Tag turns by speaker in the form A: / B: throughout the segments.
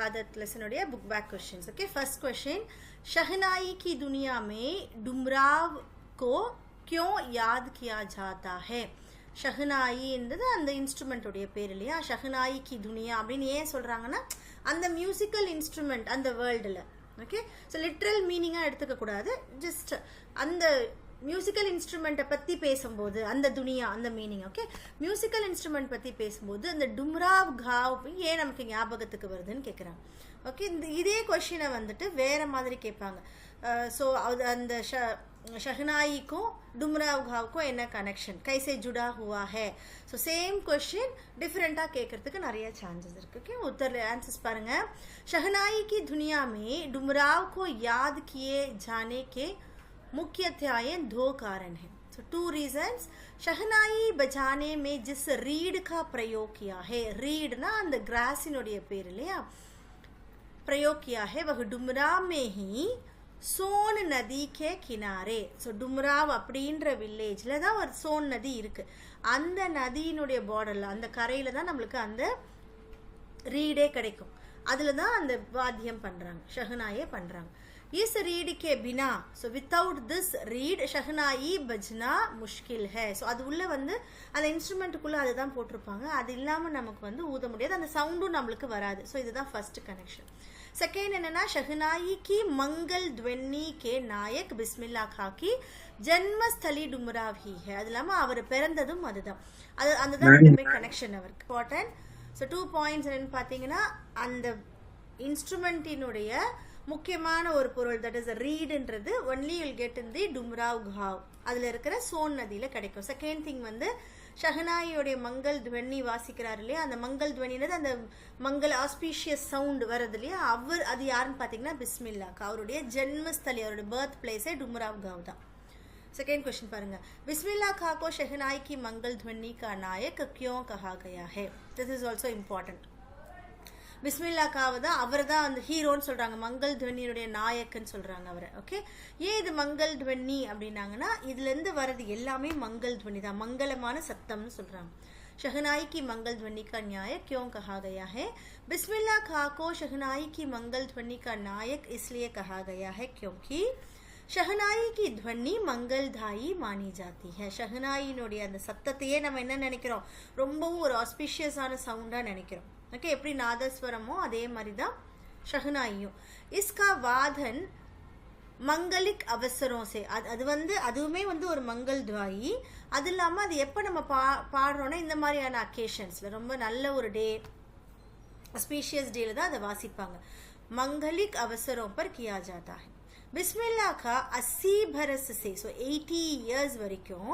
A: Vadat lesson odia book back questions. Okay, first question, शहनाई की दुनिया में डुमराव को क्यों याद किया जाता है? ஷஹனாயி என்றது அந்த இன்ஸ்ட்ருமெண்ட்டோடைய பேர் இல்லையா? ஷஹனாயி கி துனியா அப்படின்னு ஏன் சொல்றாங்கன்னா அந்த மியூசிக்கல் இன்ஸ்ட்ருமெண்ட் அந்த வேர்ல்டில். ஓகே, ஸோ லிட்ரல் மீனிங்காக எடுத்துக்க கூடாது. ஜஸ்ட் அந்த மியூசிக்கல் இன்ஸ்ட்ருமெண்ட்டை பற்றி பேசும்போது அந்த துனியா அந்த மீனிங். ஓகே, மியூசிக்கல் இன்ஸ்ட்ருமெண்ட் பற்றி பேசும்போது அந்த டும்ராவ் காவ் ஏன் நமக்கு ஞாபகத்துக்கு வருதுன்னு கேட்குறாங்க. ஓகே, இதே கொஷினை வந்துட்டு வேற மாதிரி கேட்பாங்க. ஸோ அந்த शहनाई को डुमराव घाव को என்ன கனெக்ஷன், கைசே जुड़ा हुआ है? ஸோ சேம் கொஷின் டிஃப்ரெண்டாக கேட்கறதுக்கு நிறைய சான்சஸ் இருக்கு. ஓகே, उत्तर आंसर्स பாருங்க. शहनाई की दुनिया में डुमराव को याद किए जाने के मुख्यतः दो कारण हैं. So two reasons. शहनाई बजाने में जिस रीड का प्रयोग किया है, रीड ना அந்த கிராஸினுடைய பேர் இல்லையா, प्रयोग किया है वह डुमराव में ही சோன் நதி கே கினாரே. ஸோ டும்ராவ் அப்படின்ற வில்லேஜில் தான் ஒரு சோன் நதி இருக்கு. அந்த நதியினுடைய பார்டரில் அந்த கரையில் தான் நம்மளுக்கு அந்த ரீடே கிடைக்கும். அதில் தான் அந்த வாத்தியம் பண்ணுறாங்க, ஷஹனாயே பண்ணுறாங்க. इस रीड के बिना, सो विदाउट दिस रीड शहनाई बजना मुश्किल है. ஸோ அது உள்ள வந்து அந்த இன்ஸ்ட்ருமெண்ட்டுக்குள்ளே அதை தான் போட்டிருப்பாங்க. அது இல்லாமல் நமக்கு வந்து ஊத முடியாது, அந்த சவுண்டும் நம்மளுக்கு வராது. ஸோ இதுதான் ஃபர்ஸ்ட் கனெக்ஷன். सेकेंड என்னன்னா शहनाई की मंगल ध्वनि के नायक बिस्मिल्लाह खां की जन्मस्थली डुमराव ही है. அது இல்லாமல் அவர் பிறந்ததும் அதுதான். அது அதுதான் ரெண்டுமே கனெக்ஷன் அவருக்கு இம்பார்ட்டன்ட். ஸோ 2 பாயிண்ட்ஸ் என்னன்னு பார்த்தீங்கன்னா அந்த இன்ஸ்ட்ருமெண்ட்டினுடைய முக்கியமான ஒரு பொருள், தட் இஸ் ரீடுன்றது only will get in the Dumraon காவ், அதில் இருக்கிற சோன் நதியில் கிடைக்கும். செகண்ட் திங் வந்து ஷஹனாயியோடைய மங்கள் துவனி வாசிக்கிறார் இல்லையா, அந்த மங்கள் துவனின்றது அந்த மங்கள் ஆஸ்பீஷியஸ் சவுண்ட் வருது இல்லையா, அவர் அது யாருன்னு பார்த்தீங்கன்னா பிஸ்மில்லா கா, அவருடைய ஜென்மஸ்தலி, அவருடைய பர்த் பிளேஸே டும்ராவ் காவ் தான். सेकेंड क्वेश्चन பாருங்க. बिस्मिल्लाह खां को शहनाई की मंगल ध्वनि का नायक क्यों कहा गया है? This is also important. Bismillah காவை தான் அவர் தான் அந்த ஹீரோன்னு சொல்றாங்க, மங்கள் துவனியுடைய நாயக்கன்னு சொல்றாங்க அவரை. ஓகே, ஏன் இது மங்கள் துவனி அப்படின்னாங்கன்னா இதுல இருந்து வர்றது எல்லாமே மங்கள் துவனி தான், மங்களமான சத்தம்னு சொல்றாங்க. शहनाई की मंगल ध्वनि का नायक क्यों कहा गया है? बिस्मिल्लाह खां को शहनाई की मंगल ध्वनि का नायक इसलिए कहा गया है क्योंकि ஷஹனாயி கி துவனி மங்கள்தாயி மானி ஜாத்தி ஹை. ஷஹனாயினுடைய அந்த சத்தத்தையே நம்ம என்ன நினைக்கிறோம், ரொம்பவும் ஒரு ஆஸ்பிஷியஸான சவுண்டாக நினைக்கிறோம். ஓகே, எப்படி நாதஸ்வரமோ அதே மாதிரி தான் ஷஹனாயியும். இஸ்கா வாதன் மங்கலிக் அவசரம் சே, அது வந்து அதுவுமே வந்து ஒரு மங்கள் துவாயி. அது இல்லாமல் அது எப்போ நம்ம பாடுறோன்னா இந்த மாதிரியான அக்கேஷன்ஸில் ரொம்ப நல்ல ஒரு டே, ஆஸ்பிஷியஸ் டேல தான் அதை வாசிப்பாங்க. மங்கலிக் அவசரம் பர் கியா ஜாதா ஹை. बिस्मिल्लाह का 80 बरस से, सो 80 इयर्स वரைக்கும்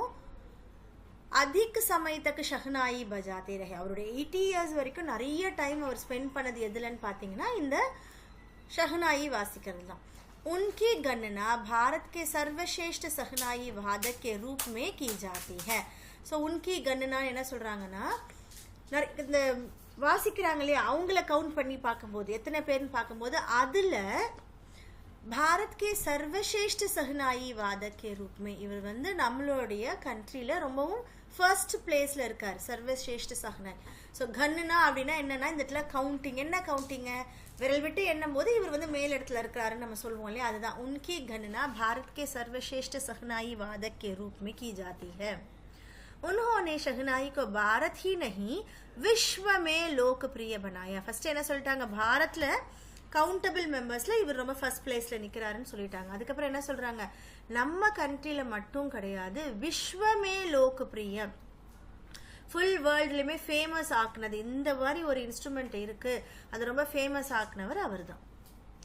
A: அதிக समय तक शहनाई बजाते रहे. அவருடைய 80 இயர்ஸ் வரைக்கும் நிறைய டைம் அவர் ஸ்பெண்ட் பண்ணது எதுலன்னு பார்த்தீங்கன்னா இந்த शहनाई வாசிக்கிறது தான். उनकी गणना भारत के सर्वश्रेष्ठ शहनाई वादक के रूप में की जाती है. ஸோ उनकी गणना என்ன சொல்றாங்கன்னா இந்த வாசிக்கிறாங்களே அவங்கள கவுண்ட் பண்ணி பார்க்கும்போது எத்தனை பேர்னு பார்க்கும்போது அதில் भारत के सर्वश्रेष्ठ सहनाई वादक के रूप में இவர் வந்து நம்மளுடைய கண்ட்ரியில் ரொம்பவும் ஃபர்ஸ்ட் பிளேஸில் இருக்கார், சர்வஸ்ரேஷ்ட சஹனாய். ஸோ கன்னுனா அப்படின்னா என்னன்னா இந்த இடத்துல கவுண்டிங், என்ன கவுண்டிங்க, விரல் விட்டு எண்ணும் போது இவர் வந்து மேல் இடத்துல இருக்கிறாருன்னு நம்ம சொல்லுவோம் இல்லையா, அதுதான் உன்கி கன்னுனா भारत के सर्वश्रेष्ठ सहनाई वादक के रूप में की जाती है. उन्होंने शहनाई को भारत ही नहीं विश्व में लोकप्रिय बनाया. ஃபர்ஸ்ட் என்ன சொல்லிட்டாங்க, பாரத்ல கவுண்டபிள் மெம்பர்ஸில் இவர் ரொம்ப ஃபர்ஸ்ட் பிளேஸில் நிற்கிறாருன்னு சொல்லிட்டாங்க. அதுக்கப்புறம் என்ன சொல்கிறாங்க, நம்ம கண்ட்ரியில் மட்டும் கிடையாது, விஸ்வமே லோகப்பிரிய, ஃபுல் வேர்ல்ட்லேயுமே ஃபேமஸ் ஆக்குனது, இந்த மாதிரி ஒரு இன்ஸ்ட்ருமெண்ட் இருக்குது, அது ரொம்ப ஃபேமஸ் ஆக்குனவர் அவர் தான்.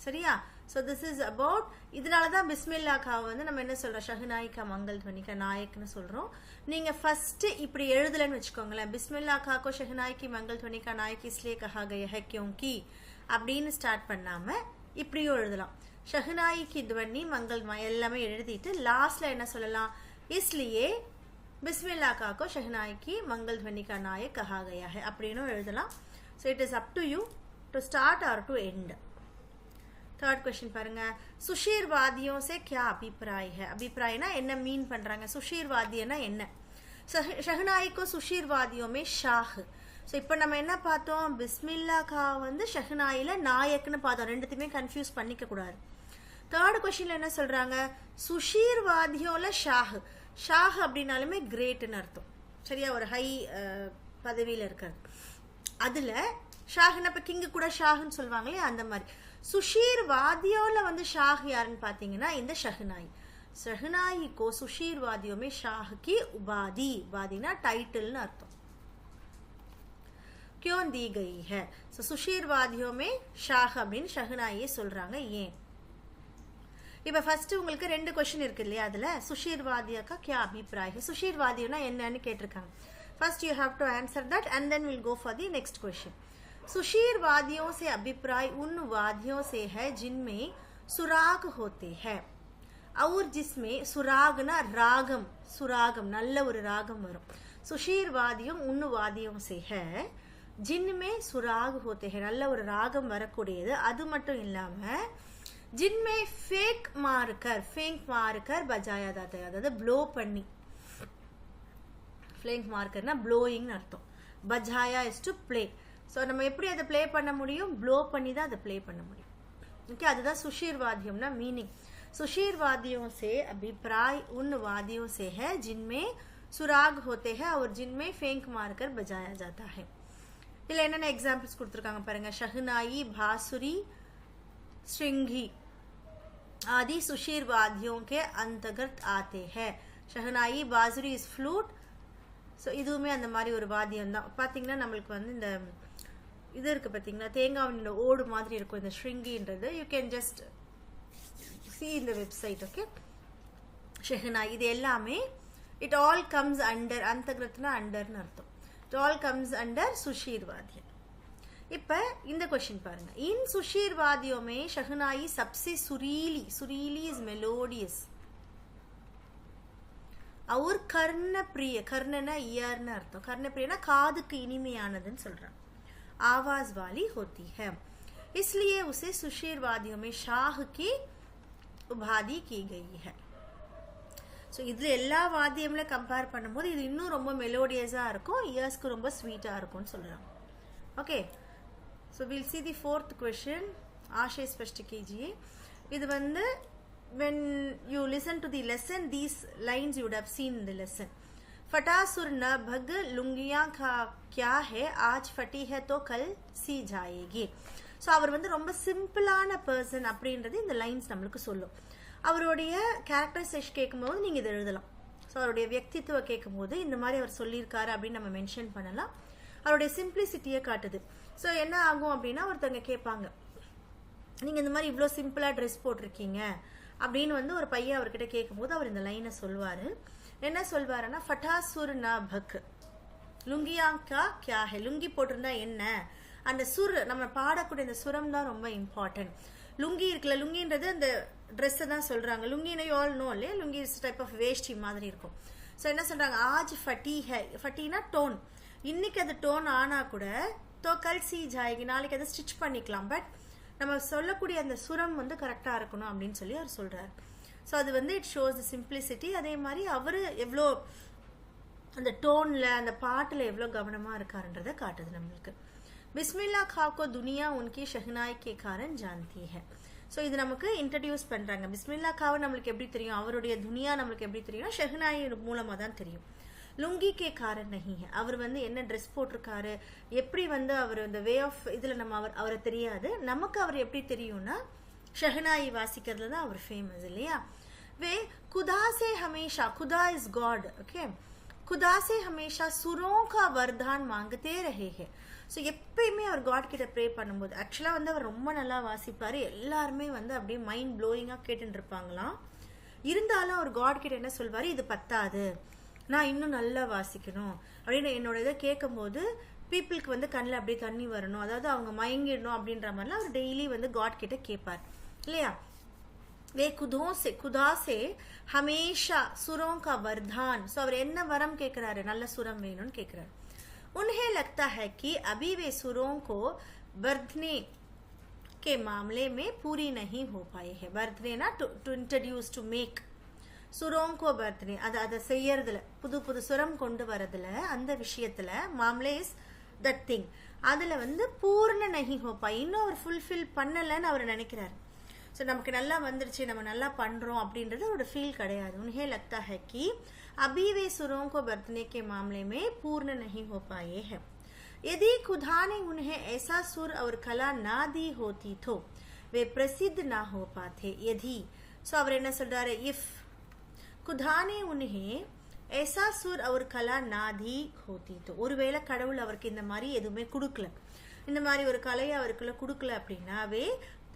A: சரியா? ஸோ திஸ் இஸ் அபவுட், இதனால தான் பிஸ்மில்லா காவை வந்து நம்ம என்ன சொல்கிறோம், ஷஹனாயிக்கா மங்கள் துவனிக்கா நாயக்னு சொல்கிறோம். நீங்கள் ஃபஸ்ட்டு இப்படி எழுதலைன்னு வச்சுக்கோங்களேன், பிஸ்மில்லா காக்கோ ஷஹனாய்க்கு மங்கள் துவனிக்கா நாயக் இஸ்லியே கஹா கயா ஹை கியோங்கி அப்படின்னு ஸ்டார்ட் பண்ணாமல் இப்படியும் எழுதலாம். ஷஹனாயி கி துவனி மங்கள் எல்லாமே எழுதிட்டு லாஸ்ட்டில் என்ன சொல்லலாம், இஸ்லியே பிஸ்மில்லா காக்கோ ஷஹனாயி கி மங்கள் துவனி கா நாயக் கஹா கயா ஹை அப்படின்னு எழுதலாம். So it is up to you to start or to end. Third question பாருங்க. சுஷீர்வாதியோं से क्या अभिप्राय है? अभिप्रायனா என்ன மீன் பண்றாங்க, சுஷீர்வாதினா என்ன? शहनाई को सुशीरवादियों में शाह, ஸோ இப்போ நம்ம என்ன பார்த்தோம், பிஸ்மில்லா கா வந்து ஷஹ்னாயில நாயக்னு பார்த்தோம். ரெண்டுத்தையுமே கன்ஃபியூஸ் பண்ணிக்க கூடாது. தேர்ட் கொஸ்டின்ல என்ன சொல்றாங்க, சுஷீர் வாத்தியோல ஷாஹ். ஷாஹ் அப்படின்னாலுமே கிரேட்னு அர்த்தம். சரியா, ஒரு ஹை பதவியில் இருக்கிறது. அதுல ஷாஹ்னா இப்போ கிங்கு கூட ஷாஹ்னு சொல்லுவாங்களே அந்த மாதிரி. சுஷீர் வாத்தியோல வந்து ஷாஹ் யாருன்னு பார்த்தீங்கன்னா இந்த ஷஹ்னாயி. शहनाई को सुशीर वादियों में शाह की उपाधि, उपाधि ना टाइटल ना अर्थ क्यों दी गई है. सो सुशीर वादियों में शाह அப்படின்னு ஷஹ்னாயியே சொல்றாங்க. ஏன்? இப்போ ஃபர்ஸ்ட் உங்களுக்கு ரெண்டு क्वेश्चन இருக்கு இல்லையா, அதுல சுஷீர் வாதியா का क्या अभिप्राय है, சுஷீர் வாதியோனா என்னன்னு கேட்டிருக்காங்க. First you have to answer that and then we'll go for the next question. Sushir वादियों से अभिप्राय उन वादियों से है जिनमें सुराग होते हैं और जिसमें सुरागना रागम, सुरागम நல்ல ஒரு ராகம் வரும். सुशीर वादियों उन वादियों से है जिनमें सुराग होते हैं, நல்ல ஒரு ராகம் வரக்கூடியது. அது மட்டும் இல்லாம जिनमें फेक मारकर बजाया जाता है, அதாவது ப்ளோ பண்ணி. फेक मारकरனா ப்ளோயிங்னு அர்த்தம். பஜாயா இஸ் டு ப்ளே. ஸோ நம்ம எப்படி அதை ப்ளே பண்ண முடியும், ப்ளோ பண்ணி தான் அதை ப்ளே பண்ண முடியும். ஓகே, அதுதான் सुशीर वादियोंனா மீனிங். सुशीर वादियों से अभिप्राय उन वादियों से है जिनमें सुराग होते हैं और जिनमें फेंक मारकर बजाया जाता है. इला என்னென்ன एग्जांपल्स கொடுத்திருக்காங்க பாருங்க. शहनाई, बांसुरी, श्रृंगी आदि सुशीर वादियों के अंतर्गत आते हैं. शहनाई, बांसुरी इज फ्लूट. ஸோ இதுவுமே அந்த மாதிரி ஒரு வாத்தியம் தான். பார்த்தீங்கன்னா நம்மளுக்கு வந்து இந்த இது இருக்கு பார்த்தீங்கன்னா, தேங்காவினோட ஓடு மாதிரி இருக்கும் இந்த ஸ்ருங்கின்றது. You can just see in the website. okay, shehnai இது எல்லாமே it all comes under, अंतर्गतனா अंडர்னு அர்த்தம். it all comes under Sushir वादिय. இப்போ இந்த क्वेश्चन பாருங்க. इन सुशीर वादियों में शहनाई सबसे सुरीली, सुरीली is melodious और कर्णप्रिय, कर्णना ईयर्னு அர்த்தம். कर्णप्रियனா காதுக்கு இனிமையானதுன்னு சொல்றாங்க. आवाज वाली होती है, इसलिए उसे सुशीर वादियों में शाह की उपाधि की गई है. ஸோ இதில் எல்லா வாத்தியம்ல கம்பேர் பண்ணும்போது இது இன்னும் ரொம்ப மெலோடியஸாக இருக்கும், இயர்ஸ்க்கு ரொம்ப ஸ்வீட்டாக இருக்கும்னு சொல்கிறாங்க. Okay, so will see the fourth question. ஆஷை ஸ்பஷ்ट कीजिए. இது வந்து when you listen to the lesson, these lines you would have seen in the lesson. फटा सुर न भग लुंगियां का क्या है, आज फटी है तो कल सी जाएगी. ஸோ அவர் வந்து ரொம்ப சிம்பிளான பர்சன் அப்படின்றது இந்த லைன்ஸ் நம்மளுக்கு சொல்லும். அவருடைய கேரக்டரைசேஷன் கேட்கும்போது நீங்கள் இதை எழுதலாம். ஸோ அவருடைய व्यक्तित्व கேட்கும்போது இந்த மாதிரி அவர் சொல்லியிருக்காரு அப்படின்னு நம்ம மென்ஷன் பண்ணலாம். அவருடைய சிம்பிளிசிட்டியை காட்டுது. ஸோ என்ன ஆகும் அப்படின்னா, ஒருத்தவங்க கேட்பாங்க, நீங்கள் இந்த மாதிரி இவ்வளோ சிம்பிளாக ட்ரெஸ் போட்டிருக்கீங்க அப்படின்னு வந்து ஒரு பையன் அவர்கிட்ட கேட்கும்போது அவர் இந்த லைனை சொல்வார். என்ன சொல்வாருன்னா, ஃபட்டாசுர் நா பக் லுங்கியாங்கா கியா ஹே, லுங்கி போட்டிருந்தா என்ன, அந்த சுர் நம்ம பாடக்கூடிய அந்த சுரம் தான் ரொம்ப இம்பார்ட்டன்ட். லுங்கி இருக்குல்ல, லுங்கின்றது அந்த ட்ரெஸ்ஸை தான் சொல்கிறாங்க. லுங்கின்னு ஆல் நோ இல்லையா, லுங்கி இஸ் டைப் ஆஃப் வேஷ்டி மாதிரி இருக்கும். ஸோ என்ன சொல்கிறாங்க, ஆஜ் ஃபட்டி ஹே, ஃபட்டினா டோன், இன்னைக்கு அது டோன் ஆனால் கூட தோ கல் சி ஜாயகி, நாளைக்கு அதை ஸ்டிச் பண்ணிக்கலாம். பட் நம்ம சொல்லக்கூடிய அந்த சுரம் வந்து கரெக்டாக இருக்கணும் அப்படின்னு சொல்லி அவர் சொல்கிறார். ஸோ அது வந்து இட் ஷோஸ் தி சிம்பிளிசிட்டி. அதே மாதிரி அவர் எவ்வளோ அந்த டோனில் அந்த பாட்டில் எவ்வளோ கவனமாக இருக்காருன்றதை காட்டுது நம்மளுக்கு. बिस्मिल्लाह खां को दुनिया उनकी शहनाई के कारण जानती है. ஸோ இது நமக்கு இன்ட்ரடியூஸ் பண்ணுறாங்க. பிஸ்மில்லா காவை நம்மளுக்கு எப்படி தெரியும், அவருடைய துனியா நம்மளுக்கு எப்படி தெரியும், ஷஹ்னாய் மூலமாக தான் தெரியும். லுங்கி கே காரன் நஹி ஹை, அவர் வந்து என்ன ட்ரெஸ் போட்டிருக்காரு, எப்படி வந்து அவர் இந்த வே ஆஃப் இதில் நம்ம அவரை தெரியாது. நமக்கு அவர் எப்படி தெரியும்னா ஷஹ்னாய் வாசிக்கிறதுல தான் அவர் ஃபேமஸ் இல்லையா. வே खुदा से हमेशा, खुदा इज गॉड, ओके, खुदा से हमेशा सुरों का वरदान मांगते रहे हैं. ஸோ எப்பயுமே அவர் காட் கிட்ட ப்ரே பண்ணும்போது ஆக்சுவலாக வந்து அவர் ரொம்ப நல்லா வாசிப்பார். எல்லாருமே வந்து அப்படியே மைண்ட் ப்ளோயிங்காக கேட்டுட்டு இருப்பாங்களாம். இருந்தாலும் அவர் காட் கிட்ட என்ன சொல்வார், இது பத்தாது, நான் இன்னும் நல்லா வாசிக்கணும் அப்படின்னு என்னோட இதை கேட்கும்போது பீப்புளுக்கு வந்து கண்ணில் அப்படியே தண்ணி வரணும், அதாவது அவங்க மயங்கிடணும் அப்படின்ற மாதிரிலாம் அவர் டெய்லி வந்து காட் கிட்ட கேட்பார் இல்லையா. वे खुदा से हमेशा सुरों का वरदान. ஸோ அவர் என்ன வரம் கேட்குறாரு, நல்ல சுரம் வேணும்னு கேட்குறாரு. उन्हें लगता है कि अभी वे सुरों को बर्धने के मामले में पूरी नहीं हो पाए हैं. बर्धने ना टू इंट्रोड्यूस टू मेक, सुरों को बर्धने அதை செய்யறதுல புது புது சுரம் கொண்டு வரதுல அந்த விஷயத்துல மாமலே இஸ் தட் திங். அதில் வந்து பூர்ண நஹி ஹோப்பா, இன்னும் அவர் ஃபுல்ஃபில் பண்ணலைன்னு அவர் நினைக்கிறார். ஸோ நமக்கு நல்லா வந்துருச்சு, நம்ம நல்லா பண்ணுறோம் அப்படின்றது அவரோட ஃபீல் கிடையாது. उन्हें लगता है कि अभी वे सुरों को बरतने के मामले में पूर्ण नहीं हो पाए हैं. यदि खुदा ने उन्हें ऐसा सुर और कला ना दी होती तो वे प्रसिद्ध ना हो पाते. यदि ஸோ அவர் என்ன சொல்றாரு, இஃப் खुदा ने उन्हें ऐसा सुर और कला ना दी होती तो, ஒருவேளை கடவுள் அவருக்கு இந்த மாதிரி எதுவுமே கொடுக்கல, இந்த மாதிரி ஒரு கலையை அவருக்குள்ள கொடுக்கல அப்படின்னாவே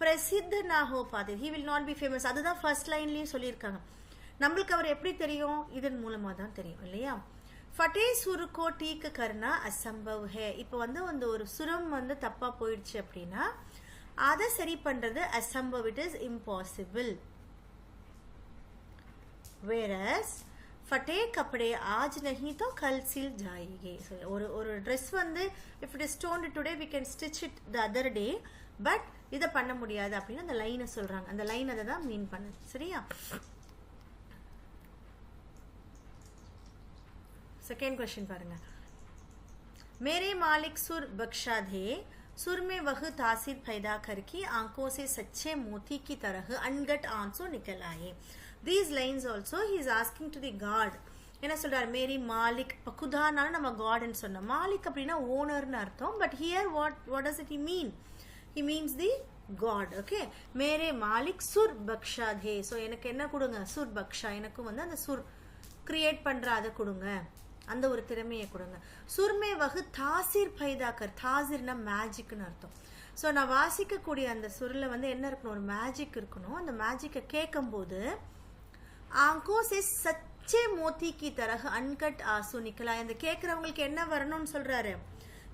A: பிரசித்த நா ஹோ பாதே, he will not be famous. அதுதான் ஃபர்ஸ்ட் லைன்லயும் சொல்லியிருக்காங்க. நம்மளுக்கு அவர் எப்படி தெரியும், இதன் மூலமா தான் தெரியும் இல்லையா. ஃபட்டே சுர் கோ டீக் கர்னா அசம்பவ் ஹே. இப்போ வந்து அந்த ஒரு சுரம் வந்து தப்பா போயிடுச்சு அப்படின்னா அதை சரி பண்றது அசம்பவ், இட் இஸ் இம்பாசிபிள். whereas फटे कपड़े आज नहीं तो कल सिल जाएंगे. ஒரு ட்ரெஸ் வந்து if it is torn today we can stitch it the other day, but இதை பண்ண முடியாது அப்படின்னு அந்த லைனை சொல்றாங்க. அந்த லைன் அதை தான் மீன் பண்ணுது. சரியா. செகண்ட் क्वेश्चन பாருங்க. मेरे मालिक सुर बख्शा दे, सुर में वह तासीर पैदा करके आंखों से सच्चे मोती की तरह अनगट आंसू निकल आए. These lines also he is asking to the God. என்ன சொல்றார், மேரி மாலிக். இப்போ குதானாலும் நம்ம காட்னு சொன்னோம், மாலிக் அப்படின்னா ஓனர்னு அர்த்தம். But here what does it mean? He means the God. Okay, Mere Malik sure Paksha they. So எனக்கு என்ன கொடுங்க, சுர் பக்ஷா, எனக்கும் வந்து அந்த சுர் கிரியேட் பண்ற அதை கொடுங்க, அந்த ஒரு திறமையை கொடுங்க. சுர்மே வகு தாசிர் பைதாக்கர், தாசிர்னா மேஜிக்னு அர்த்தம். ஸோ நான் வாசிக்கக்கூடிய அந்த சுரில் வந்து என்ன இருக்கணும், ஒரு மேஜிக் இருக்கணும். அந்த மேஜிக்கை கேட்கும் போது ஆங்கோ சே சச்சே மோத்தி கி தரஹ அன்கட் ஆசு நிக்கலா. இந்த கேட்குறவங்களுக்கு என்ன வரணும்னு சொல்றாரு,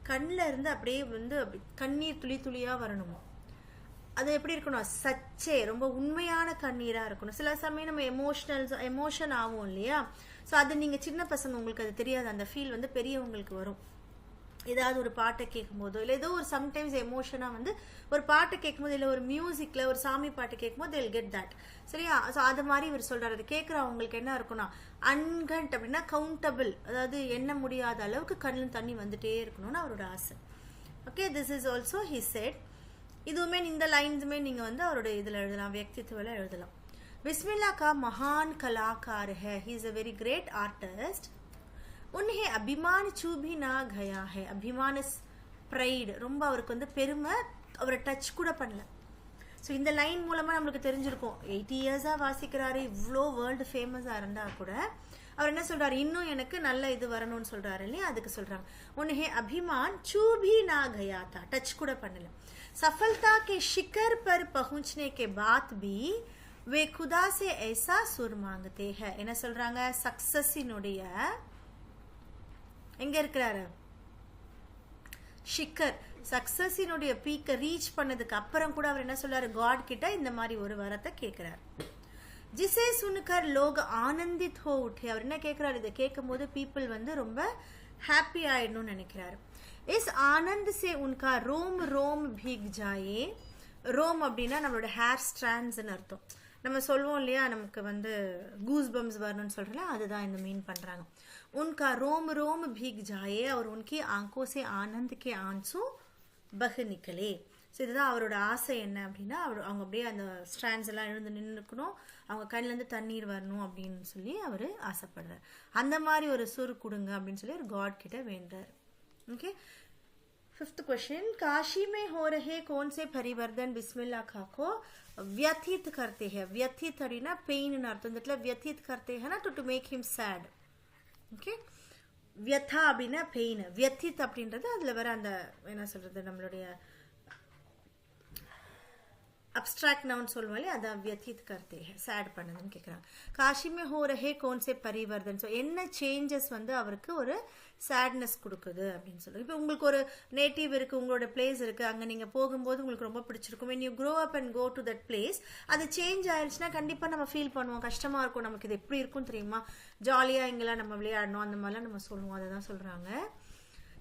A: கண்ணில் இருந்து அப்படியே வந்து கண்ணீர் துளி துளியா வரணுமோ. அது எப்படி இருக்கணும், சச்சே, ரொம்ப உண்மையான கண்ணீரா இருக்கணும். சில சமயம் நம்ம எமோஷன் ஆகும் இல்லையா. ஸோ அது நீங்க சின்ன பசங்க உங்களுக்கு அது தெரியாது, அந்த ஃபீல் வந்து பெரியவங்களுக்கு வரும். ஏதாவது ஒரு பாட்டை கேட்கும் போதோ இல்லை ஏதோ ஒரு சம்டைம்ஸ் எமோஷனா வந்து ஒரு பாட்டை கேட்கும்போது இல்லை ஒரு மியூசிக்ல ஒரு சாமி பாட்டு கேட்கும்போது they'll get that. சரியா. ஸோ அது மாதிரி இவர் சொல்றாரு. அது கேட்குறவங்களுக்கு என்ன இருக்கும்னா அன்கண்ட் அப்படின்னா கவுண்டபிள், அதாவது எண்ண முடியாத அளவுக்கு கண்ணில் தண்ணி வந்துட்டே இருக்கணும்னு அவரோட ஆசை. Okay, this is also he said. இதுவுமே இந்த லைன்ஸுமே நீங்க வந்து அவரோட இதுல எழுதலாம், व्यक्तित्व எழுதலாம். बिस्मिल्लाह का महान कलाकार है, he is a very great artist. उन्हें अभिमान छू भी ना गया है. अभिमान इज प्राइड, ரொம்ப அவருக்கு வந்து பெருமை, அவரை டச் கூட பண்ணல. ஸோ இந்த லைன் மூலமா நம்மளுக்கு தெரிஞ்சிருக்கும், 80 இயர்ஸா வாசிக்கிறாரு, இவ்வளோ வேர்ல்டு ஃபேமஸா இருந்தா கூட அவர் என்ன சொல்றாரு, இன்னும் எனக்கு நல்ல இது வரணும்னு சொல்றாரு இல்லையா. அதுக்கு சொல்றாங்க उन्हें अभिमान छू भी ना गया था, टच கூட பண்ணல. सफलता के शिखर पर पहुंचने के बाद भी वे खुदा से ऐसा सुर मांगते हैं. என்ன சொல்றாங்க, சக்சஸினுடைய எங்க இருக்கிறாரு, ஷிக்கர், சக்சஸினுடைய பீக்கை ரீச் பண்ணதுக்கு அப்புறம் கூட அவர் என்ன சொல்றாரு, காட் கிட்ட இந்த மாதிரி ஒரு வரத்தை கேட்கிறார். ஜிசே சுன்கர் லோக் ஆனந்தித் ஹோ உठे. அவர் என்ன கேட்கிறாரு, இதை கேட்கும் போது பீப்புள் வந்து ரொம்ப ஹாப்பி ஆயிடணும்னு நினைக்கிறாரு. இஸ் ஆனந்த் சே உன்கா ரோம் ரோம் பீக் ஜாயே. ரோம் அப்படின்னா நம்மளோட ஹேர் ஸ்ட்ராண்ட்ஸ்ன்னு அர்த்தம். நம்ம சொல்லுவோம் இல்லையா, நமக்கு வந்து கூஸ் பம்ஸ் வரணும்னு சொல்றோம்ல, அதுதான் இந்த மீன் பண்றாங்க. उनका रोम रोम भीग जाए और उनकी आंखों से आनंद के आंसू बह निकले. ஸோ இதுதான் அவரோட ஆசை என்ன அப்படின்னா, அவங்க அப்படியே அந்த ஸ்ட்ராண்ட்ஸ் எல்லாம் எழுந்து நின்றுக்கணும், அவங்க கண்ணிலேருந்து தண்ணீர் வரணும் அப்படின்னு சொல்லி அவர் ஆசைப்படுறார். அந்த மாதிரி ஒரு சுர் கொடுங்க அப்படின்னு சொல்லி ஒரு காட் கிட்ட வேண்டார். Okay, fifth question. काशी में हो रहे कौन से परिवर्तन बिस्मिल्लाह खां को व्यथित करते हैं. व्यथित அப்படின்னா பெயின் அர்த்தம். இந்த இடத்துல व्यथित करते हैं ना to make him sad. Okay, வியதா அப்படின்னா பெயின், வியத்தித் அப்படின்றது அதுல வர அந்த என்ன சொல்றது, நம்மளுடைய அப்ஸ்ட்ராக்ட் நவுன் சொல்லுவோம் இல்லையா, அதான் व्यथित करते हैं, சேட் பண்ணதுன்னு கேட்குறாங்க. காஷி में हो रहे कौन से परिवर्तन. ஸோ என்ன சேஞ்சஸ் வந்து அவருக்கு ஒரு சேட்னஸ் கொடுக்குது அப்படின்னு சொல்லுவோம். இப்போ உங்களுக்கு ஒரு நேட்டிவ் இருக்கு, உங்களோட பிளேஸ் இருக்கு, அங்கே நீங்க போகும்போது உங்களுக்கு ரொம்ப பிடிச்சிருக்கும். when you grow up and go to that place, அது சேஞ்ச் ஆயிடுச்சுன்னா கண்டிப்பா நம்ம ஃபீல் பண்ணுவோம், கஷ்டமா இருக்கும், நமக்கு இது எப்படி இருக்கும் தெரியுமா, ஜாலியா இங்கெல்லாம் நம்ம விளையாடணும், அந்த மாதிரிலாம் நம்ம சொல்லுவோம். அதை தான் சொல்றாங்க.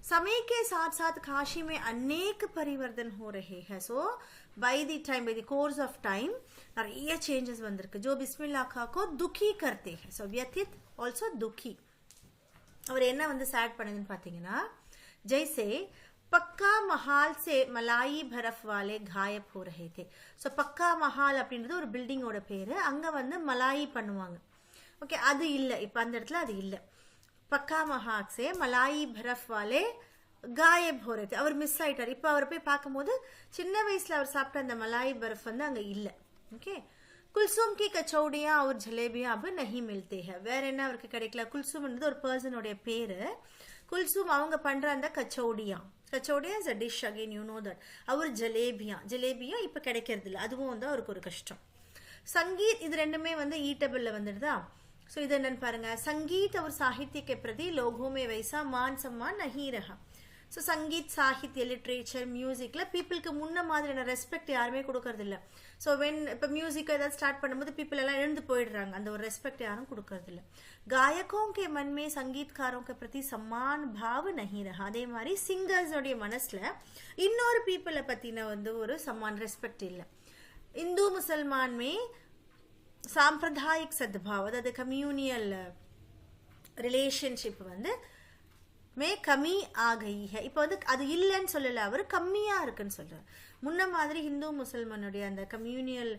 A: समय के साथ साथ काशी में अनेक परिवर्तन हो रहे हैं. सो by the course of time நிறைய changes வந்திருக்கு. जो बिस्मिल्लाह खां को दुखी करते हैं. so व्यथित also दुखी. அவர் என்ன வந்து சேட் பண்ணுதுன்னு பார்த்தீங்கன்னா, जैसे पक्का महाल से मलाई बर्फ वाले गायब हो रहे थे. ஸோ பக்கா மஹால் அப்படின்றது ஒரு பில்டிங்கோட பேரு. அங்க வந்து மலாயி பண்ணுவாங்க. ஓகே, அது இல்லை, இப்போ அந்த இடத்துல அது இல்லை. பக்கா மஹால் சே மலாயி பர்ஃப் வாலே காயப் हो रहे थे. அவர் மிஸ் ஆயிட்டார். இப்போ அவர் போய் பார்க்கும்போது சின்ன வயசுல அவர் சாப்பிட்ட அந்த மலாயி பர்ஃப் வந்து அங்க இல்லை. ஓகே, कुलसुम की कचौड़ियाँ और जलेबियाँ अब नहीं मिलते हैं. வேற என்ன அவருக்கு கிடைக்கல? குல்சும்ன்றது ஒரு பர்சனுடைய பேரு. குல்சும் அவங்க பண்ற அந்த கச்சோடியா is a dish again, you know that. அவர் ஜலேபியா இப்ப கிடைக்கிறது இல்லை. அதுவும் வந்து அவருக்கு ஒரு கஷ்டம். संगीत இது ரெண்டுமே வந்து ஈட்டபிள்ல வந்துடுதா? सो இது என்னன்னு பாருங்க. संगीत और साहित्य के प्रति लोगों में वैसा मान सम्मान नहीं रहा. ஸோ சங்கீத் சாகித்ய லிட்ரேச்சர் மியூசிக்ல பீப்புளுக்கு முன்ன மாதிரியான ரெஸ்பெக்ட் யாருமே கொடுக்கறது இல்லை. ஸோ இப்போ மியூசிக் ஏதாவது ஸ்டார்ட் பண்ணும்போது பீப்புள் எல்லாம் எழுந்து போயிடுறாங்க. அந்த ஒரு ரெஸ்பெக்ட் யாரும் கொடுக்கறது இல்லை. गायकों के मन में संगीतकारों के प्रति सम्मान भाव नहीं रहा. அதே மாதிரி சிங்கர்ஸோடைய மனசுல இன்னொரு பீப்புளை பத்தின வந்து ஒரு சம்மான் ரெஸ்பெக்ட் இல்லை. இந்து முசல்மான் மே சாம்பிரதாயிக் சத்பாவ், அதாவது கம்யூனியல் ரிலேஷன்ஷிப் வந்து மே கம்மி ஆகி ஹை. இப்போ வந்து அது இல்லைன்னு சொல்லல, அவர் கம்மியா இருக்குன்னு சொல்றாரு. முன்ன மாதிரி ஹிந்து முசல்மானுடைய அந்த கம்யூனியல்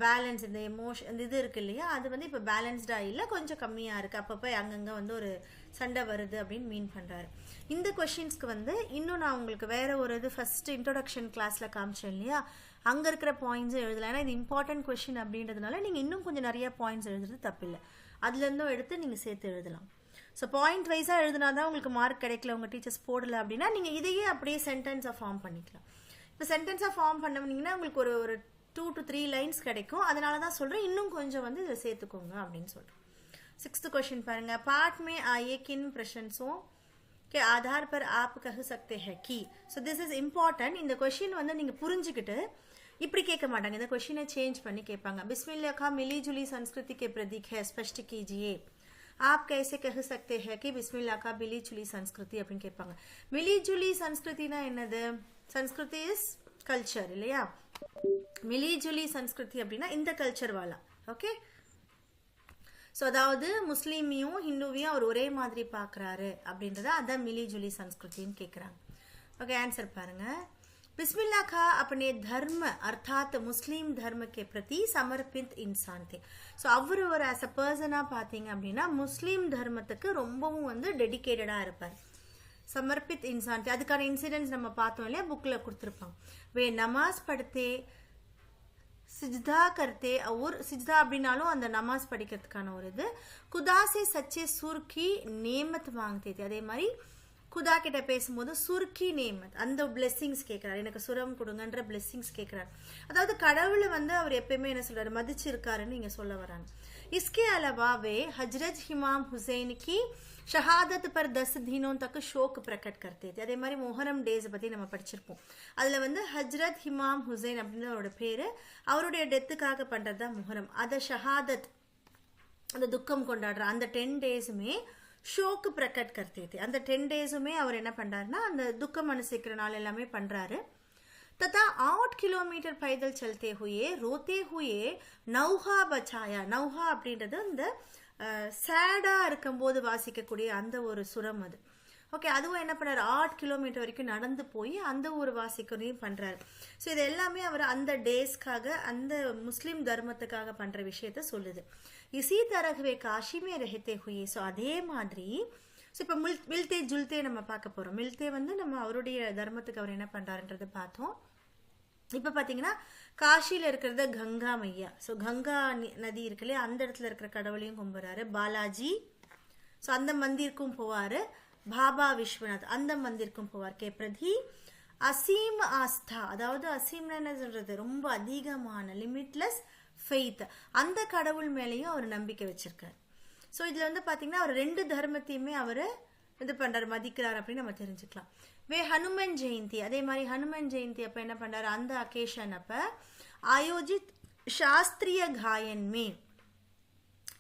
A: பேலன்ஸ், இந்த எமோஷன், அந்த இது இருக்கு இல்லையா, அது வந்து இப்போ பேலன்ஸ்டா இல்லை, கொஞ்சம் கம்மியா இருக்கு. அப்பப்போ அங்கங்க வந்து ஒரு சண்டை வருது அப்படின்னு மீன் பண்றாரு. இந்த கொஸ்டின்ஸ்க்கு வந்து இன்னும் நான் உங்களுக்கு வேற ஒரு இது ஃபர்ஸ்ட் இன்ட்ரோடக்ஷன் கிளாஸ்ல காமிச்சேன் இல்லையா, அங்க இருக்கிற பாயிண்ட்ஸும் எழுதலாம். ஏன்னா இது இம்பார்ட்டன்ட் கொஸ்டின் அப்படின்றதுனால நீங்க இன்னும் கொஞ்சம் நிறைய பாயிண்ட்ஸ் எழுதுறது தப்பில்லை. அதுல இருந்தும் எடுத்து நீங்க சேர்த்து எழுதலாம். ஸோ பாயிண்ட் வைஸாக எழுதினா தான் உங்களுக்கு மார்க் கிடைக்கல, உங்கள் டீச்சர்ஸ் போடலை அப்படின்னா நீங்கள் இதையே அப்படியே சென்டென்ஸாக ஃபார்ம் பண்ணிக்கலாம். இப்போ சென்டென்ஸாக ஃபார்ம் பண்ணிங்கன்னா உங்களுக்கு ஒரு 2 to 3 லைன்ஸ் கிடைக்கும். அதனால தான் சொல்கிறேன் இன்னும் கொஞ்சம் வந்து இதை சேர்த்துக்கோங்க அப்படின்னு சொல்கிறேன். 6th क्वेश्चन பாருங்க. पाठ में आए किन प्रशंसों के आधार पर आप कह सकते हैं कि. So this is important. இந்த கொஷின் வந்து நீங்கள் புரிஞ்சுக்கிட்டு இப்படி கேட்க மாட்டாங்க, இந்த கொஷினை சேஞ்ச் பண்ணி கேட்பாங்க. बिस्मिल्लाह का मिली जुली संस्कृति के प्रतीक है, स्पष्ट कीजिए. आप कैसे कह सकते हैं कि बिस्मिल्लाह का मिली जुली संस्कृति அப்படின்னு கேட்பாங்க. मिली जुली संस्कृतिனா என்னது? संस्कृति இஸ் கல்ச்சர் இல்லையா? मिली जुली संस्कृति அப்படின்னா இந்த கல்ச்சர் வாலா. ஓகே, ஸோ அதாவது முஸ்லீமையும் ஹிந்துவையும் அவர் ஒரே மாதிரி பார்க்குறாரு அப்படின்றத அதான் मिली जुली संस्कृतिன்னு கேட்குறாங்க. ஓகே, ஆன்சர் பாருங்க. बिस्मिल्लाह का अपने धर्म अर्थात मुस्लिम धर्म के प्रति समर्पित इंसान थे. ஸோ அவர் ஒரு ஆஸ் அ பர்சனாக பார்த்தீங்க அப்படின்னா முஸ்லீம் தர்மத்துக்கு ரொம்பவும் வந்து டெடிக்கேட்டடாக இருப்பார். சமர்ப்பித் இன்சான், அதுக்கான இன்சிடென்ட்ஸ் நம்ம பார்த்தோம் இல்லையா, புக்கில் கொடுத்துருப்பாங்க. வே நமாஸ் படுத்தே சிஜ்தா கர்த்தே, ஒரு சிஜ்தா அப்படின்னாலும் அந்த நமாஸ் படிக்கிறதுக்கான ஒரு இது. குதாசே சச்சே சுர்கி நேமத் வாங்கத்தே. அதே மாதிரி குதா கிட்ட பேசும்போது சுர்கி நேமத், அந்த பிளெஸிங்ஸ் கேட்கிறாரு, எனக்கு சுரம் கொடுங்கன்ற பிளெஸிங்ஸ் கேட்கிறாரு. அதாவது கடவுளை வந்து அவர் எப்பயுமே என்ன சொல்றாரு, மதிச்சிருக்காருன்னு நீங்க சொல்ல வராங்க. इसके अलावा वे हजरत इमाम हुसैन की ஷஹாதத் பர் 10 தினோம் தக்கு ஷோக் பிரகட் கர்த்தே. அதே மாதிரி மொஹரம் டேஸ் பற்றி நம்ம படிச்சிருப்போம். அதில் வந்து ஹஜ்ரத் இமாம் ஹுசைன் அப்படின்னு அவரோட பேர், அவருடைய டெத்துக்காக பண்ணுறது தான் முஹரம். அதை ஷஹாதத், அந்த துக்கம் கொண்டாடுற அந்த 10 டேஸுமே ஷோக்கு பிரகட் கர்த்தே. அந்த 10 டேஸுமே அவர் என்ன பண்ணுறாருன்னா அந்த துக்கம் அனுசிக்கிற நாள் எல்லாமே பண்ணுறாரு. तथा 8 किलोमीटर पैदल चलते हुए रोते हुए नौहा बचाया. नौहा அப்படின்றது இந்த சேடா இருக்கும்போது வாசிக்கக்கூடிய அந்த ஒரு சுரம் அது. ஓகே, அதுவும் என்ன பண்ணாரு, 8 கிலோமீட்டர் வரைக்கும் நடந்து போய் அந்த ஒரு வாசிக்கையும் பண்றாரு. ஸோ இது எல்லாமே அவர் அந்த டேஸ்க்காக, அந்த முஸ்லீம் தர்மத்துக்காக பண்ற விஷயத்த சொல்லுது. இசி தரகவே காஷிமே ரஹத்தே ஹுயே. ஸோ அதே மாதிரி ஸோ இப்போ மில்தே ஜுல்தே நம்ம பார்க்க போறோம். மில்தே வந்து நம்ம அவருடைய தர்மத்துக்கு அவர் என்ன பண்றாருன்றதை பார்த்தோம். இப்போ பார்த்தீங்கன்னா காஷியில் இருக்கிறத கங்கா மையா, ஸோ கங்கா நதி இருக்கு இல்லையா, அந்த இடத்துல இருக்கிற கடவுளையும் கும்பிட்றாரு. பாலாஜி, ஸோ அந்த மந்திருக்கும் போவார். பாபா விஸ்வநாத், அந்த மந்திருக்கும் போவார். கே பிரதி அசீம் ஆஸ்தா, அதாவது அசீம்னா என்ன சொல்றது, ரொம்ப அதிகமான லிமிட்லெஸ் ஃபெய்த், அந்த கடவுள் மேலேயும் அவர் நம்பிக்கை வச்சிருக்காரு. ஸோ இதில் வந்து பார்த்தீங்கன்னா அவர் 2 தர்மத்தையுமே அவர் இது பண்ணுறாரு, மதிக்கிறார் அப்படின்னு நம்ம தெரிஞ்சுக்கலாம். வே ஹனுமன் ஜெயந்தி, அதே மாதிரி ஹனுமன் ஜெயந்தி அப்போ என்ன பண்ணுறாரு, அந்த அக்கேஷன் அப்போ ஆயோஜித் சாஸ்திரிய காயன் மே,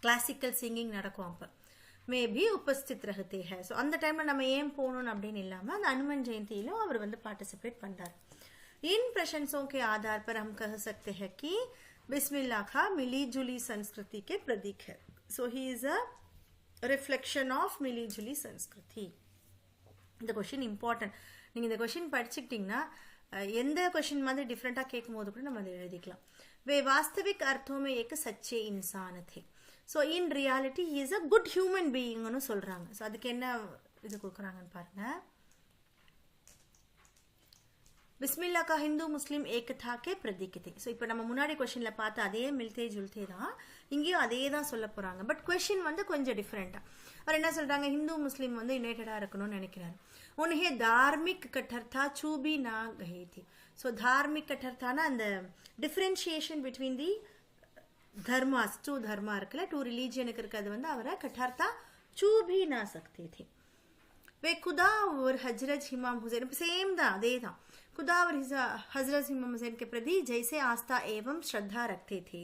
A: கிளாசிக்கல் சிங்கிங் நடக்கும், அப்போ மேபி உபஸ்தித் ரஹத்தே ஹை. ஸோ அந்த டைமில் நம்ம ஏன் போகணும் அப்படின்னு இல்லாமல் அந்த ஹனுமன் ஜெயந்தியிலும் அவர் வந்து பார்ட்டிசிபேட் பண்ணுறாரு. इन प्रशंसों के आधार पर हम कह सकते हैं कि बिस्मिल्लाह खां मिली जुली संस्कृति के प्रतीक है. So he is a reflection of मिली जुली संस्कृति. இந்த கொஷின் இம்பார்ட்டன்ட். நீங்கள் இந்த கொஷின் படிச்சுக்கிட்டிங்கன்னா எந்த கொஷின் மாதிரி டிஃப்ரெண்ட்டாக கேட்கும் போது கூட நம்ம அதை எழுதிக்கலாம். वे वास्तविक अर्थों में एक सच्चे इंसान थे. So in reality he is a good human பீயிங்னு சொல்கிறாங்க. ஸோ அதுக்கு என்ன இது கொடுக்குறாங்கன்னு பாருங்கள். பிஸ்மில்லா கா ஹிந்து முஸ்லீம் ஏகதா கே பிரதீக் தே. ஸோ இப்போ நம்ம முன்னாடி கொஷினில் பார்த்து அதே மில்தே ஜுல்தே தான் இங்கேயும் அதே தான் சொல்ல போகிறாங்க. பட் கொஷின் வந்து கொஞ்சம் டிஃப்ரெண்ட்டாக. அவர் என்ன சொல்கிறாங்க, ஹிந்து முஸ்லீம் வந்து யுனைடடாக இருக்கணும்னு நினைக்கிறாரு. உன்ஹே தார்மிக் கட்டர்த்தா சூபி நா கஹி தி. ஸோ தார்மிக் கட்டர்த்தானா அந்த டிஃப்ரென்ஷியேஷன் பிட்வீன் தி தர்மாஸ், டூ தர்மா இருக்குல்ல, டூ ரிலீஜியனுக்கு இருக்கிறது வந்து அவரை கட்டார்த்தா சூபி நா சக்தி தி. वे खुदा और हजरत इमाम हुसैन सेम था, அதே தான். खुदा और हजरत इमाम हुसैन के प्रति जैसे आस्था एवं श्रद्धा रखते थे.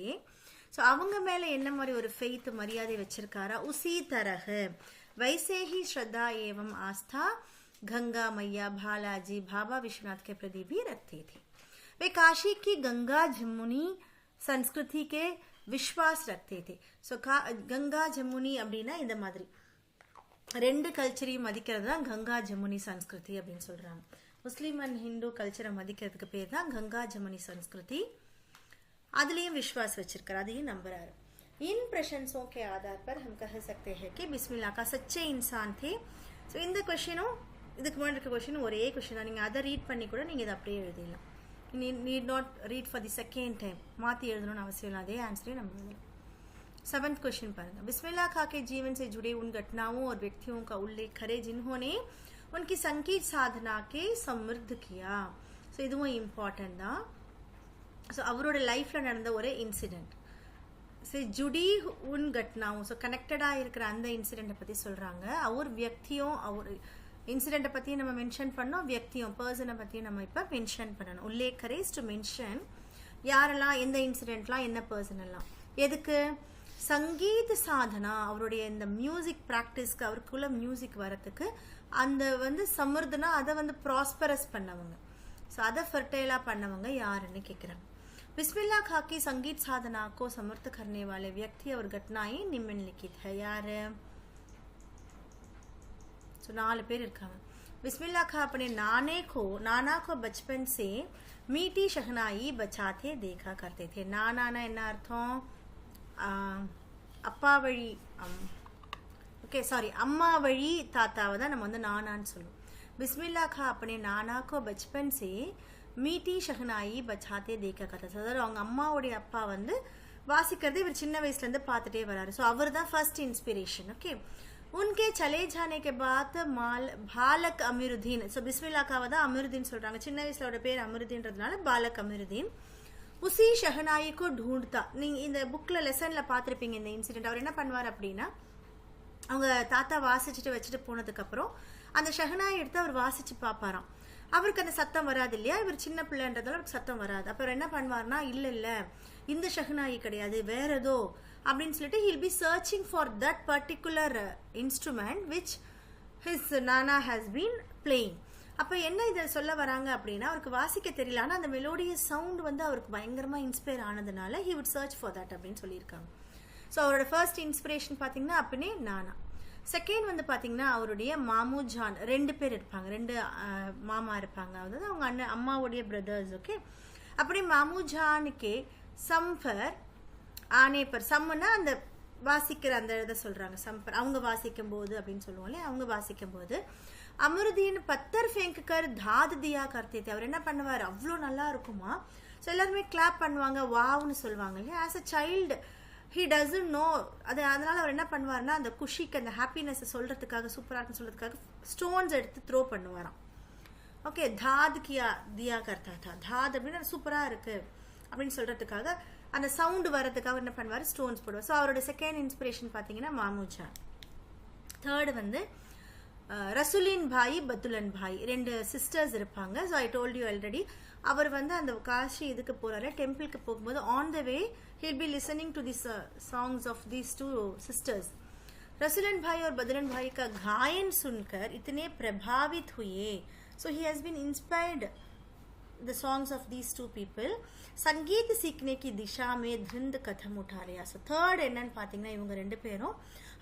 A: ஸோ அவங்க மேலே என்ன மாதிரி ஒரு ஃபெய்த் மரியாதை வச்சிருக்காரா, उसी तरह वैसे ही श्रद्धा एवं आस्था गंगा मैया बालाजी बाबा विश्वनाथ के प्रति भी रखते थे. वे काशी की गंगा जमुनी संस्कृति के विश्वास रखते थे. ஸோ गंगा जमुनी அப்படின்னா இந்த மாதிரி ரெண்டு கல்ச்சரையும் மதிக்கிறது தான் கங்கா ஜமுனி சன்ஸ்கிருதி அப்படின்னு சொல்கிறாங்க. முஸ்லீம் அண்ட் ஹிந்து கல்ச்சரை மதிக்கிறதுக்கு பேர் தான் கங்கா ஜமுனி சன்ஸ்கிருதி. அதுலேயும் விஸ்வாஸ் வச்சிருக்காரு, அதையும் நம்புறாரு. इन प्रशंसों के आधार पर हम कह सकते हैं कि बिस्मिल्लाह का सच्चे इंसान थे. ஸோ இந்த கொஷினும் இதுக்கு முன்னாடி இருக்க கொஷினும் ஒரே கொஷின் தான். நீங்கள் அதை ரீட் பண்ணி கூட நீங்கள் இதை அப்படியே எழுதிடலாம். Need not read for the second time, மாற்றி எழுதணும்னு அவசியம் இல்லை. அதே ஆன்சரே நம்ம எழுதலாம். 7th क्वेश्चन पाएंगे. बिस्मिल्लाह खां के जीवन से जुड़े उन घटनाओं और व्यक्तियों का उल्लेख करें जिन्होंने उनकी संगीत साधना के समृद्ध किया. ஸோ இதுவும் இம்பார்ட்டன்ட் தான். ஸோ அவரோட லைஃப்பில் நடந்த ஒரு இன்சிடெண்ட். ஸோ ஜுடி உன் கட்னாவும், ஸோ கனெக்டடாக இருக்கிற அந்த இன்சிடெண்ட்டை பற்றி சொல்கிறாங்க. அவர் வியக்தியும், அவர் இன்சிடெண்ட்டை பற்றியும் நம்ம மென்ஷன் பண்ணோம், வியக்தியும் பர்சனை பற்றியும் நம்ம இப்போ மென்ஷன் பண்ணணும். உல்லேக் கரேஸ் டு மென்ஷன் யாரெல்லாம், எந்த இன்சிடெண்ட்லாம், என்ன பர்சன் எல்லாம். எதுக்கு? சங்கீத சாதனா, அவருடைய இந்த மியூசிக் ப்ராக்டிஸ்க்கு, அவருக்குள்ள மியூசிக் வரத்துக்கு, அந்த வந்து சமிர்தனா அதை வந்து ப்ராஸ்பரஸ் பண்ணவங்க, ஸோ அதை ஃபர்டைலாக பண்ணவங்க யாருன்னு கேட்குறாங்க. बिस्मिल्लाह खां की संगीत साधना को समर्थ करने वाले व्यक्ति और घटनाएं निम्नलिखित है. यार ஸோ 4 பேர் இருக்காங்க. बिस्मिल्लाह खां अपने नाना को बचपन से मीठी शहनाई बचाते देखा करते थे. नाना என்ன அர்த்தம்? அப்பா வழி, ஓகே சாரி, அம்மா வழி தாத்தாவை தான் நம்ம வந்து நானான்னு சொல்லுவோம். बिस्मिल्लाह खां अपने नाना को बचपन से மீட்டி ஷஹனாயி பச்சாத்தே தேக்க கதை. அதாவது அவங்க அம்மாவுடைய அப்பா வந்து வாசிக்கிறதே இவர் சின்ன வயசுலேருந்து பார்த்துட்டே வராரு. ஸோ அவர் தான் ஃபர்ஸ்ட் இன்ஸ்பிரேஷன். ஓகே, உன்கே சலே ஜானே கே பாத் பாலக் அமிருதீன். ஸோ பிஸ்மில்லாக்காவை தான் அமிருதீன் சொல்கிறாங்க. சின்ன வயசுலோட பேர் அமிருதீன்றதுனால பாலக் அமிருதீன். உசி ஷஹனாயிக்கோ ढूंढता. நீங்கள் இந்த புக்கில் லெசனில் பார்த்துருப்பீங்க இந்த இன்சிடென்ட். அவர் என்ன பண்ணுவார் அப்படின்னா, அவங்க தாத்தா வாசிச்சுட்டு வச்சுட்டு போனதுக்கப்புறம் அந்த ஷஹனாயை எடுத்து அவர் வாசித்து பார்ப்பாராம். அவருக்கு அந்த சத்தம் வராது இல்லையா, இவர் சின்ன பிள்ளைன்றதால அவருக்கு சத்தம் வராது. அப்புறம் என்ன பண்ணுவார்னா, இல்லை இந்த ஷஹனாயி கிடையாது, வேற ஏதோ அப்படின்னு சொல்லிட்டு he'll be searching for that particular instrument which his நானா ஹேஸ் பீன் பிளேயிங். அப்போ என்ன இதை சொல்ல வராங்க அப்படின்னா, அவருக்கு வாசிக்க தெரியல, ஆனால் அந்த மெலோடியஸ் சவுண்ட் வந்து அவருக்கு பயங்கரமாக இன்ஸ்பயர் ஆனதுனால he would search for that அப்படின்னு சொல்லியிருக்காங்க. ஸோ அவரோட ஃபர்ஸ்ட் இன்ஸ்பிரேஷன் பார்த்தீங்கன்னா அப்படின்னே நானா. செகண்ட் வந்து பார்த்தீங்கன்னா அவருடைய மாமு ஜான், 2 பேர் இருப்பாங்க, 2 மாமா இருப்பாங்க, அதாவது அவங்க அண்ணன் அம்மாவுடைய பிரதர்ஸ். ஓகே, அப்படி மாமு ஜானுக்கே சம்பர் ஆனே பர், சம்முன்னா அந்த வாசிக்கிற அந்த இதை சொல்கிறாங்க, சம்பர் அவங்க வாசிக்கும் போது அப்படின்னு சொல்லுவோம் இல்லையா, அவங்க வாசிக்கும் போது அமிர்தீன் பத்தர் ஃபேங்கர் தாது தியா கர்த்தே. அவர் என்ன பண்ணுவார், அவ்வளோ நல்லா இருக்குமா, ஸோ எல்லாருமே கிளாப் பண்ணுவாங்க, வாவ்னு சொல்லுவாங்க இல்லையா. As a child he doesn't know அது, அதனால் அவர் என்ன பண்ணுவார்னா, அந்த குஷிக்கு அந்த ஹாப்பினஸை சொல்கிறதுக்காக, சூப்பராக இருக்குன்னு சொல்கிறதுக்காக ஸ்டோன்ஸ் எடுத்து த்ரோ பண்ணுவாராம். ஓகே, தாத் கியா தியா கர்த்தா தா. தாத் அப்படின்னு சூப்பராக இருக்குது அப்படின்னு சொல்கிறதுக்காக, அந்த சவுண்டு வர்றதுக்காக என்ன பண்ணுவார், ஸ்டோன்ஸ் போடுவார். ஸோ அவரோட செகண்ட் இன்ஸ்பிரேஷன் பார்த்தீங்கன்னா மாமுஜா. தேர்டு வந்து ரசுலின் பாய், பத்துலன் பாய், 2 சிஸ்டர்ஸ் இருப்பாங்க. So I told you already. அவர் வந்து அந்த காஷி இதுக்கு போகிறாரு, டெம்பிளுக்கு போகும்போது on the way he'll be listening to these songs of these 2 sisters. Rasulan भाई और बदलन भाई का गायन सुनकर इतने प्रभावित हुए. So he has been inspired the songs of these two people. संगीत सीखने की दिशा में धुंध कदम उठा लिया. ஸோ தேர்ட் என்னன்னு பார்த்தீங்கன்னா இவங்க ரெண்டு பேரும்,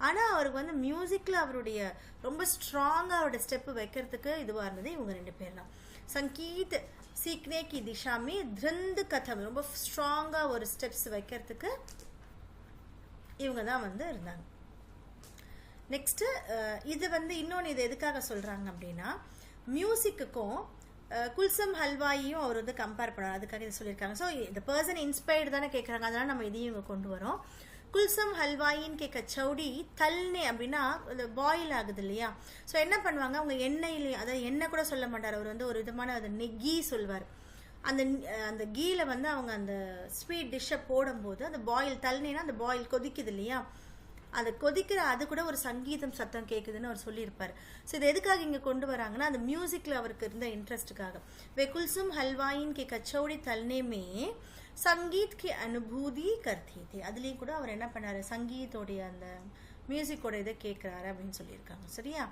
A: ஆனால் அவருக்கு வந்து மியூசிக்கில் அவருடைய ரொம்ப ஸ்ட்ராங்காக அவரோட ஸ்டெப்பு வைக்கிறதுக்கு இதுவாக இருந்தது இவங்க ரெண்டு பேர் தான். சங்கீத் சீக்னே கி திஷா மே धुंध கதம், ரொம்ப ஸ்ட்ராங்காக ஒரு ஸ்டெப்ஸ் வைக்கிறதுக்கு இவங்க தான் வந்து இருந்தாங்க. நெக்ஸ்ட்டு இது வந்து இன்னொன்று இது எதுக்காக சொல்கிறாங்க அப்படின்னா, மியூசிக்குக்கும் குல்சம் ஹல்வாயும் அவர் வந்து கம்பேர் பண்ணுறாரு, அதுக்காக இது சொல்லியிருக்காங்க. ஸோ இந்த பர்சன் இன்ஸ்பயர்டு தானே கேட்குறாங்க, அதனால் நம்ம இதையும் இவங்க கொண்டு வரோம். குல்சம் ஹல்வாயின்னு கேட்க சவுடி தல்னே அப்படின்னா பாயில் ஆகுது இல்லையா. ஸோ என்ன பண்ணுவாங்க அவங்க எண்ணெயிலேயே, அதாவது எண்ணெய் கூட சொல்ல மாட்டார் அவர் வந்து ஒரு விதமான அது கீ சொல்வார். அந்த கீல வந்து அவங்க அந்த ஸ்வீட் டிஷ்ஷை போடும்போது அந்த பாயில் தல்னேனா அந்த பாயில் கொதிக்குது இல்லையா, அது கொதிக்கிற அது கூட ஒரு சங்கீதம் சத்தம் கேட்குதுன்னு அவர் சொல்லியிருப்பார். ஸோ இது எதுக்காக இங்கே கொண்டு வராங்கன்னா அந்த மியூசிக்கில் அவருக்கு இருந்த இன்ட்ரெஸ்ட்டுக்காக. வே குல்சும் ஹல்வாயின் கே கச்சௌடி தல்னேமே சங்கீத் கி அனுபூதி கர்த்தி தே, அதுலேயும் கூட அவர் என்ன பண்ணார், சங்கீத்தோடைய அந்த மியூசிக்கோட இதை கேட்குறாரு அப்படின்னு சொல்லியிருக்காங்க. சரியா?